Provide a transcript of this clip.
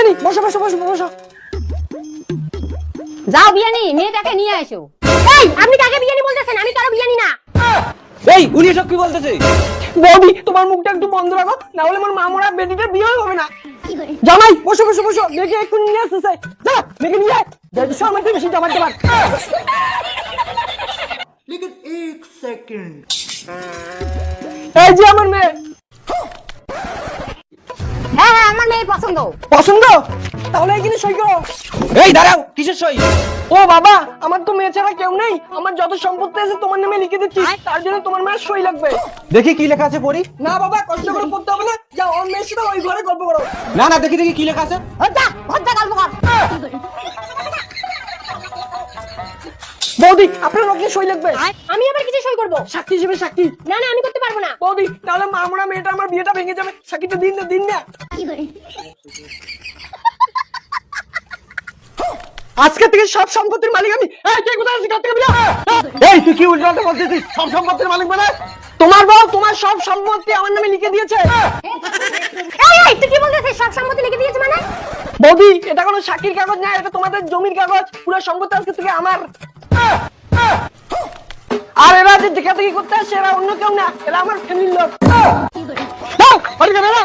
বিয়ানি বসো বসো বসো বসো। যাও বিয়ানি, মেয়েটাকে নিয়ে আসো। এই আপনি কাকে বিয়ানি বলতেছেন? আমি কারো বিয়ানি না। এই উনি এসব কি বলতেছে? বৌদি তোমার মুখটা একটু বন্ধ রাখো, না হলে আমার মামুরা বেটিটা বিয়ে হবে না। জামাই বসো বসো বসো, মেয়েকে একটু নিয়ে আসতেছে। যা মেয়েকে নিয়ে আয়, দেখছো আমার থেকে বেশি জামাই তোমার। लेकिन एक सेकंड এই যে আমার মেয়ে। হ্যাঁ হ্যাঁ, আমার মেয়ে পছন্দ। পছন্দ? তাহলে এখানে সই করো। এই দাঁড়াও, কিসের সই? ও বাবা, আমার তো মেয়ে ছাড়া কেউ নেই, আমার যত সম্পত্তি আছে তোমার নামে লিখে দিচ্ছি, তার জন্য তোমার মেয়ের সই লাগবে। দেখি কি লেখা আছে পড়ি। না বাবা, কষ্ট করে পড়তে হবে না, যাও ওর মেয়ের সাথে ওই ঘরে গল্প করো। না না, দেখি দেখি কি লেখা আছে। যা ঘরটা গল্প কর। বৌদি আপনার ওখানে সই লাগবে। আমি আবার কিছু সই করব? সাক্ষী হিসেবে সাক্ষী। না না, আমি করতে পারবো না। বৌদি তাহলে মামুরা মেয়েটা আমার বিয়েটা ভেঙে যাবে, সাক্ষীটা দিন না দিন না। আজকে থেকে সব সম্পত্তির মালিক আমি। এই কে কোথায় আছিস? ঘর থেকে বেরিয়ে আয়। এই তুই কি উল্টাপাল্টা বলতেছিস? সব সম্পত্তির মালিক মানে? তোমার বউ তোমার সব সম্পত্তি আমার নামে লিখে দিয়েছে। এই এই তুই কি বলতেছিস? সব সম্পত্তি লিখে দিয়েছে মানে? বৌদি এটা কোনো সাক্ষীর কাগজ না, এটা তোমাদের জমির কাগজ, পুরো সম্পত্তি আজকে থেকে আমার। আর এরা যে দেখাদেখি করতে আসছে, এরা অন্য কেউ না, এরা আমার ফ্যামিলির লোক। যাও, বাড়ি যাবে না।